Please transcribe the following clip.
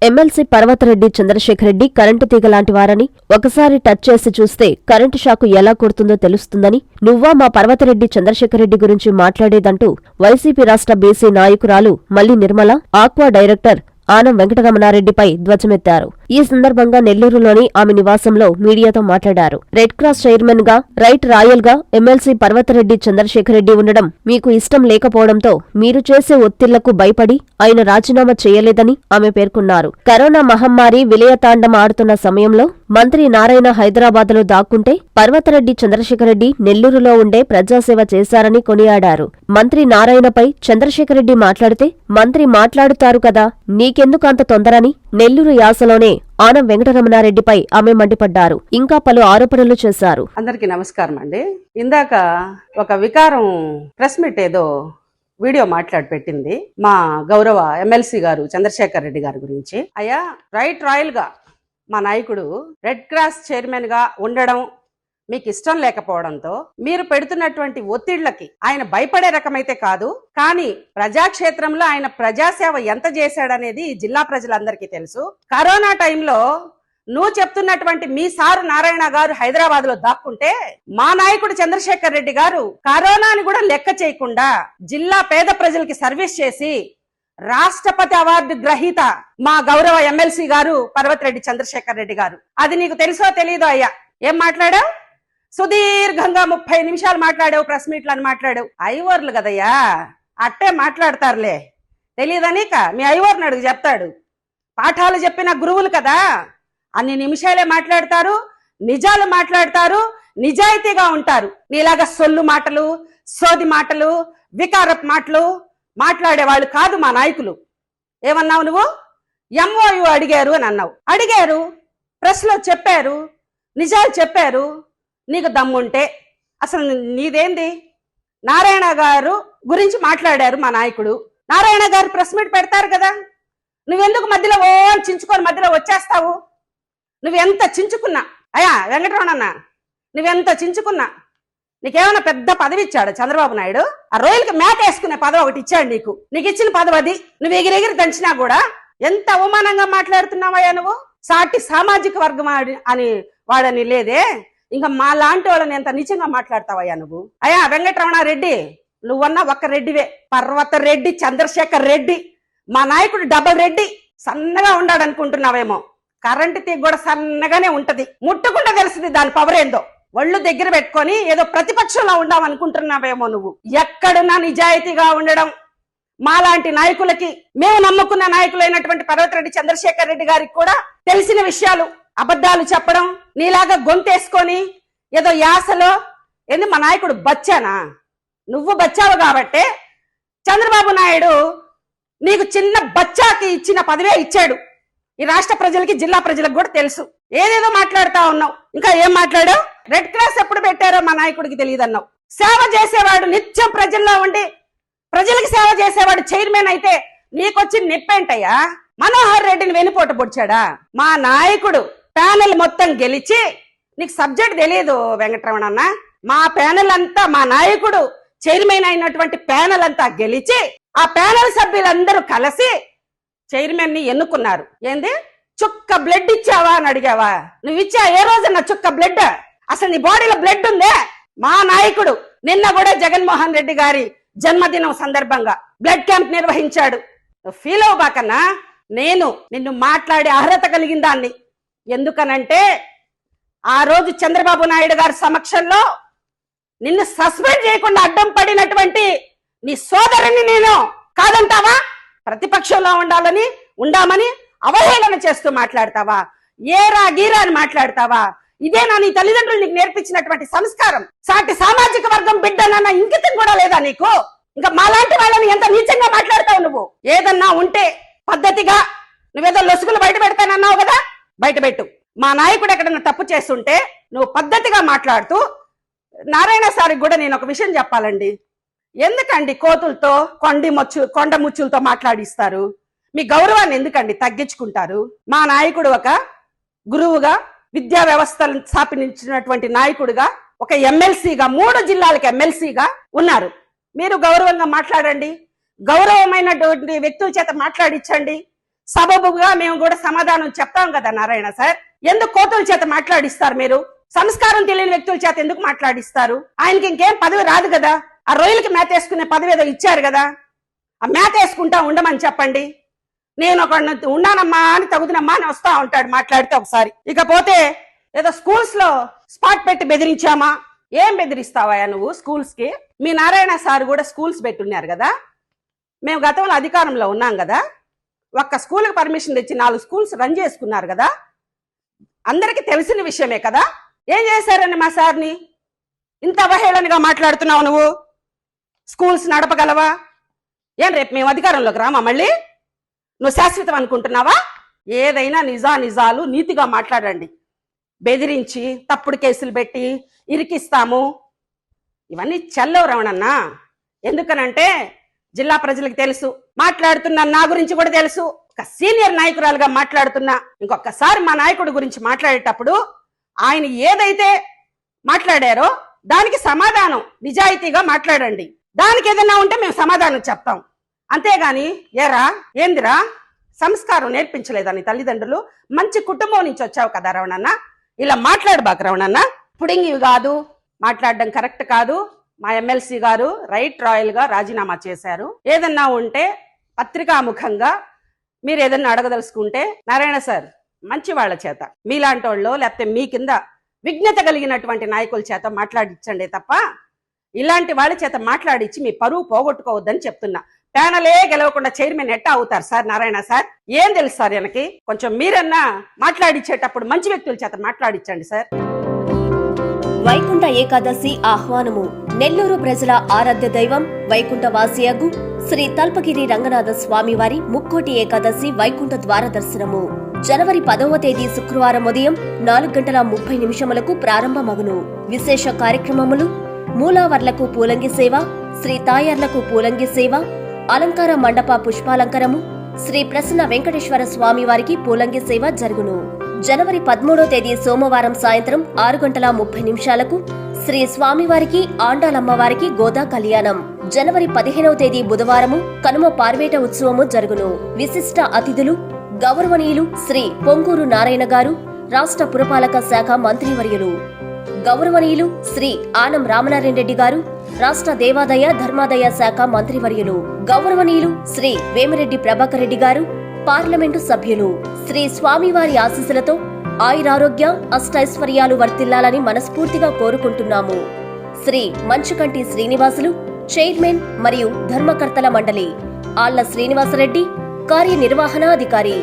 MLC Parvathareddy Chandrasekhar Reddy current తీగ లాంటి వారని, ఒకసారి టచ్ చేసి చూస్తే కరెంటు షాకు ఎలా కొడుతుందో తెలుస్తుందని, నువ్వా మా పర్వతరెడ్డి చంద్రశేఖర్ రెడ్డి గురించి మాట్లాడేదంటూ వైసీపీ రాష్ట్ర బీసీ నాయకురాలు మల్లి నిర్మల ఆక్వా డైరెక్టర్ ఆనం వెంకటరమణారెడ్డిపై ధ్వజమెత్తారు. ఈ సందర్భంగా నెల్లూరులోని ఆమె నివాసంలో మీడియాతో మాట్లాడారు. రెడ్ క్రాస్ చైర్మన్ గా, రైట్ రాయల్ గా ఎమ్మెల్సీ పర్వతరెడ్డి చంద్రశేఖర్ రెడ్డి ఉండడం మీకు ఇష్టం లేకపోవడంతో మీరు చేసే ఒత్తిళ్లకు భయపడి ఆయన రాజీనామా చేయలేదని ఆమె పేర్కొన్నారు. కరోనా మహమ్మారి విలయతాండం ఆడుతున్న సమయంలో మంత్రి నారాయణ హైదరాబాద్లో దాక్కుంటే పర్వతరెడ్డి చంద్రశేఖర్ రెడ్డి నెల్లూరులో ఉండే ప్రజాసేవ చేశారని కొనియాడారు. మంత్రి నారాయణపై చంద్రశేఖర్ రెడ్డి మాట్లాడితే మంత్రి మాట్లాడుతారు కదా, నీకెందుకు అంత తొందరని నెల్లూరు యాసలోనే ఆనం వెంకటరమణారెడ్డిపై ఆమె మండిపడ్డారు. ఇంకా పలు ఆరోపణలు చేశారు. అందరికీ నమస్కారం అండి. ఇందాక ఒక వికారం ప్రెస్ మీట్ ఏదో వీడియో మాట్లాడి పెట్టింది మా గౌరవ ఎమ్మెల్సీ గారు చంద్రశేఖర్ రెడ్డి గారి గురించి. అయ్యా, రైట్ రాయల్ గా మా నాయకుడు రెడ్ క్రాస్ చైర్మన్ గా ఉండడం మీకు ఇష్టం లేకపోవడంతో మీరు పెడుతున్నటువంటి ఒత్తిళ్లకి ఆయన భయపడే రకమైతే కాదు, కానీ ప్రజాక్షేత్రంలో ఆయన ప్రజాసేవ ఎంత చేశాడనేది జిల్లా ప్రజలందరికీ తెలుసు. కరోనా టైంలో నువ్వు చెప్తున్నటువంటి మీ సారు నారాయణ గారు హైదరాబాద్ లో దాక్కుంటే మా నాయకుడు చంద్రశేఖర్ రెడ్డి గారు కరోనాని కూడా లెక్క చేయకుండా జిల్లా పేద ప్రజలకి సర్వీస్ చేసి రాష్ట్రపతి అవార్డు గ్రహీత మా గౌరవ ఎమ్మెల్సీ గారు పర్వతరెడ్డి చంద్రశేఖర్ రెడ్డి గారు. అది నీకు తెలుసో తెలీదో అయ్యా? ఏం మాట్లాడావు? సుదీర్ఘంగా 30 నిమిషాలు మాట్లాడావు, ప్రెస్ మీట్లు అని మాట్లాడావు. ఐవర్లు కదయ్యా, అట్టే మాట్లాడతారులే. తెలియదనిక మీ ఐవర్ని అడుగు, చెప్తాడు. పాఠాలు చెప్పిన గురువులు కదా, అన్ని నిమిషాలే మాట్లాడతారు, నిజాలు మాట్లాడతారు, నిజాయితీగా ఉంటారు. నీలాగా సొల్లు మాటలు, సోది మాటలు, వికారపు మాటలు మాట్లాడేవాళ్ళు కాదు మా నాయకులు. ఏమన్నావు నువ్వు? ఎంఓయు అడిగారు అని అన్నావు. అడిగారు, ప్రెస్ లో చెప్పారు, నిజాలు చెప్పారు. నీకు దమ్ముంటే అసలు నీదేంది? నారాయణ గారు గురించి మాట్లాడారు మా నాయకుడు. నారాయణ గారు ప్రెస్ మీట్ పెడతారు కదా, నువ్వెందుకు మధ్యలో చించుకొని మధ్యలో వచ్చేస్తావు? నువ్వెంత చించుకున్నా అయ్యా వెంకటరమణ, నువ్వెంత చించుకున్నా నీకేమైనా పెద్ద పదవి ఇచ్చాడు చంద్రబాబు నాయుడు? ఆ రోజులకి మేక వేసుకునే పదవి ఒకటి ఇచ్చాడు నీకు. నీకు ఇచ్చిన పదవి అది. నువ్వు ఎగిరెగిరి దంచినా కూడా ఎంత అవమానంగా మాట్లాడుతున్నావయ్యా నువ్వు. సాటి సామాజిక వర్గం అని వాడని లేదే, ఇంకా మా లాంటి వాళ్ళని ఎంత నిజంగా మాట్లాడతావయ్యా నువ్వు? అయ్యా వెంకటరమణారెడ్డి, నువ్వన్నా ఒక్క రెడ్డివే. పర్వతరెడ్డి చంద్రశేఖర్ రెడ్డి మా నాయకుడు డబల్ రెడ్డి. సన్నగా ఉన్నాడు అనుకుంటున్నావేమో, కరెంటు తీగ కూడా సన్నగానే ఉంటది. ముట్టుకుంటే తెలుస్తుంది దాని పవర్ ఏందో. ఒళ్ళు దగ్గర పెట్టుకొని ఏదో ప్రతిపక్షంలో ఉండామనుకుంటున్నావేమో నువ్వు. ఎక్కడున్నా నిజాయితీగా ఉండడం మాలాంటి నాయకులకి, మేము నమ్ముకున్న నాయకులైనటువంటి పర్వతరెడ్డి చంద్రశేఖర్ రెడ్డి గారికి కూడా తెలిసిన విషయాలు. అబద్ధాలు చెప్పడం, నీలాగా గొంతేసుకొని ఏదో యాసలో ఏంది మా నాయకుడు బచ్చానా? నువ్వు బచ్చావు కాబట్టే చంద్రబాబు నాయుడు నీకు చిన్న బచ్చాకి ఇచ్చిన పదవే ఇచ్చాడు. ఈ రాష్ట్ర ప్రజలకి, జిల్లా ప్రజలకు కూడా తెలుసు. ఏదేదో మాట్లాడుతా ఉన్నావు. ఇంకా ఏం మాట్లాడావు? రెడ్ క్రాస్ ఎప్పుడు పెట్టారో మా నాయకుడికి తెలియదు అన్నావు. సేవ చేసేవాడు, నిత్యం ప్రజల్లో ఉండి ప్రజలకి సేవ చేసేవాడు చైర్మన్ అయితే నీకొచ్చి నిప్పేంటయ్యా? మనోహర్ రెడ్డిని వెనుపోట పొడిచాడా? మా నాయకుడు ప్యానెల్ మొత్తం గెలిచి, నీకు సబ్జెక్ట్ తెలియదు వెంకటరమణ అన్న, మా ప్యానెల్ అంతా, మా నాయకుడు చైర్మన్ అయినటువంటి ప్యానెల్ అంతా గెలిచి ఆ ప్యానెల్ సభ్యులందరూ కలిసి చైర్మన్ ని ఎన్నుకున్నారు. ఏంది, చుక్క బ్లడ్ ఇచ్చావా అని అడిగావా? నువ్వు ఇచ్చా ఏ రోజన్నా చుక్క బ్లడ్? అసలు నీ బాడీలో బ్లడ్ ఉందే? మా నాయకుడు నిన్న కూడా జగన్మోహన్ రెడ్డి గారి జన్మదినం సందర్భంగా బ్లడ్ క్యాంప్ నిర్వహించాడు. ఫీల్ అవ్వబాకన్నా, నేను నిన్ను మాట్లాడే అర్హత కలిగిన దాన్ని. ఎందుకనంటే ఆ రోజు చంద్రబాబు నాయుడు గారి సమక్షంలో నిన్ను సస్పెండ్ చేయకుండా అడ్డం పడినటువంటి నీ సోదరుని నేను కాదంటావా? ప్రతిపక్షంలో ఉండామని అవహేళన చేస్తూ మాట్లాడతావా? ఏరా గీరా అని మాట్లాడతావా? ఇదేనా నీ తల్లిదండ్రులు నీకు నేర్పించినటువంటి సంస్కారం? సాటి సామాజిక వర్గం బిడ్డనన్న ఇంకితం కూడా లేదా నీకు? ఇంకా మాలాంటి వాళ్ళని ఎంత నీచంగా మాట్లాడతావు నువ్వు? ఏదన్నా ఉంటే పద్ధతిగా, నువ్వేదో లొసుగులు బయట పెడతానన్నావు కదా, బయట పెట్టు. మా నాయకుడు ఎక్కడన్నా తప్పు చేస్తుంటే నువ్వు పద్ధతిగా మాట్లాడుతూ. నారాయణ సారికి కూడా నేను ఒక విషయం చెప్పాలండి. ఎందుకండి కోతులతో కొండ ముచ్చులతో మాట్లాడిస్తారు? మీ గౌరవాన్ని ఎందుకండి తగ్గించుకుంటారు? మా నాయకుడు ఒక గురువుగా, విద్యా వ్యవస్థలను స్థాపించినటువంటి నాయకుడుగా, ఒక ఎమ్మెల్సీగా, 3 జిల్లాలకు ఎమ్మెల్సీగా ఉన్నారు. మీరు గౌరవంగా మాట్లాడండి, గౌరవమైనటువంటి వ్యక్తుల చేత మాట్లాడించండి, సబబుగా మేము కూడా సమాధానం చెప్తాం కదా నారాయణ సార్. ఎందుకు కోతుల చేత మాట్లాడిస్తారు మీరు? సంస్కారం తెలియని వ్యక్తుల చేత ఎందుకు మాట్లాడిస్తారు? ఆయనకి ఇంకేం పదవి రాదు కదా. ఆ రొయ్యలకి మేత వేసుకునే పదవి ఏదో ఇచ్చారు కదా, ఆ మేత వేసుకుంటా ఉండమని చెప్పండి. నేను ఒక ఉన్నానమ్మా అని తగుదనమ్మా అని వస్తా ఉంటాడు మాట్లాడితే ఒకసారి. ఇకపోతే ఏదో స్కూల్స్ లో స్పాట్ పెట్టి బెదిరించామా? ఏం బెదిరిస్తావా నువ్వు స్కూల్స్ కి? మీ నారాయణ సార్ కూడా స్కూల్స్ పెట్టున్నారు కదా. మేము గతంలో అధికారంలో ఉన్నాం కదా, ఒక్క స్కూల్కి పర్మిషన్ తెచ్చి 4 స్కూల్స్ రన్ చేసుకున్నారు కదా. అందరికీ తెలిసిన విషయమే కదా. ఏం చేశారని మా సార్ని ఇంత అవహేళనగా మాట్లాడుతున్నావు నువ్వు? స్కూల్స్ నడపగలవా? ఏం రేపు మేము అధికారంలోకి రామా మళ్ళీ? నువ్వు శాశ్వతం అనుకుంటున్నావా? ఏదైనా నిజాలు నీతిగా మాట్లాడండి. బెదిరించి తప్పుడు కేసులు పెట్టి ఇరికిస్తాము ఇవన్నీ చెల్లవు రమణన్నా. ఎందుకనంటే జిల్లా ప్రజలకు తెలుసు, మాట్లాడుతున్నా నా గురించి కూడా తెలుసు. ఒక సీనియర్ నాయకురాలుగా మాట్లాడుతున్నా. ఇంకొకసారి మా నాయకుడి గురించి మాట్లాడేటప్పుడు ఆయన ఏదైతే మాట్లాడారో దానికి సమాధానం నిజాయితీగా మాట్లాడండి. దానికి ఏదైనా ఉంటే మేము సమాధానం చెప్తాం. అంతేగాని ఏరా ఏందిరా సంస్కారం నేర్పించలేదని తల్లిదండ్రులు? మంచి కుటుంబం నుంచి వచ్చావు కదా రమణన్న, ఇలా మాట్లాడబాక రమణన్న. పుడింగి కాదు మాట్లాడడం, కరెక్ట్ కాదు. మా ఎమ్మెల్సీ గారు రైట్ రాయల్ గా రాజీనామా చేశారు. ఏదన్నా ఉంటే పత్రికాముఖంగా మీరు ఏదన్నా అడగదలుచుకుంటే నారాయణ సార్ మంచి వాళ్ళ చేత, మీలాంటి వాళ్ళు లేకపోతే మీ కింద విజ్ఞత కలిగినటువంటి నాయకుల చేత మాట్లాడించండి తప్ప ఇలాంటి వాళ్ళ చేత మాట్లాడించి మీ పరువు పోగొట్టుకోవద్దని చెప్తున్నా. ప్యానలే గెలవకుండా చైర్మన్ ఎట్టా అవుతారు సార్ నారాయణ సార్? ఏం తెలుసు సార్ వెనక్కి? కొంచెం మీరన్నా మాట్లాడించేటప్పుడు మంచి వ్యక్తుల చేత మాట్లాడించండి సార్. వైకుంఠ ఏకాదశి ఆహ్వానము. నెల్లూరు ప్రజల ఆరాధ్య దైవం వైకుంఠ వాసియగు శ్రీ తల్పగిరి రంగనాథ స్వామి వారి ముక్కోటి ఏకాదశి వైకుంఠ ద్వార దర్శనము జనవరి 10వ తేదీ శుక్రవారం ఉదయం 4:30 ప్రారంభమగును. విశేష కార్యక్రమములు: మూలావర్లకు పూలంగి సేవ, శ్రీ తాయార్లకు పూలంగి సేవ, అలంకార మండప పుష్పాలంకరము, శ్రీ ప్రసన్న వెంకటేశ్వర స్వామి వారికి పూలంగి సేవ జరుగును. జనవరి 13వ తేదీ సోమవారం సాయంత్రం 6:30 శ్రీ స్వామివారికి ఆండాలమ్మవారికి గోదా కళ్యాణం. జనవరి 15వ తేదీ బుధవారము కనుమ పార్వేట ఉత్సవము జరుగును. విశిష్ట అతిథులు గౌరవనీయులు శ్రీ పొంగూరు నారాయణ గారు, రాష్ట్ర పురపాలక శాఖ మంత్రివర్యులు. గౌరవనీయులు శ్రీ ఆనం రామనారాయణ రెడ్డి గారు, రాష్ట్ర దేవాదాయ ధర్మాదాయ శాఖ మంత్రివర్యులు. గౌరవనీయులు శ్రీ వేమిరెడ్డి ప్రభాకర్ రెడ్డి గారు, పార్లమెంటు సభ్యులు. శ్రీ స్వామివారి ఆశీస్సులతో ఆయురారోగ్య అష్టైశ్వర్యాలు వర్తిల్లాలని మనస్ఫూర్తిగా కోరుకుంటున్నాము. శ్రీ మంచుకంటి శ్రీనివాసులు, చైర్మన్ మరియు ధర్మకర్తల మండలి. ఆళ్ల శ్రీనివాసరెడ్డి, కార్యనిర్వహణాధికారి.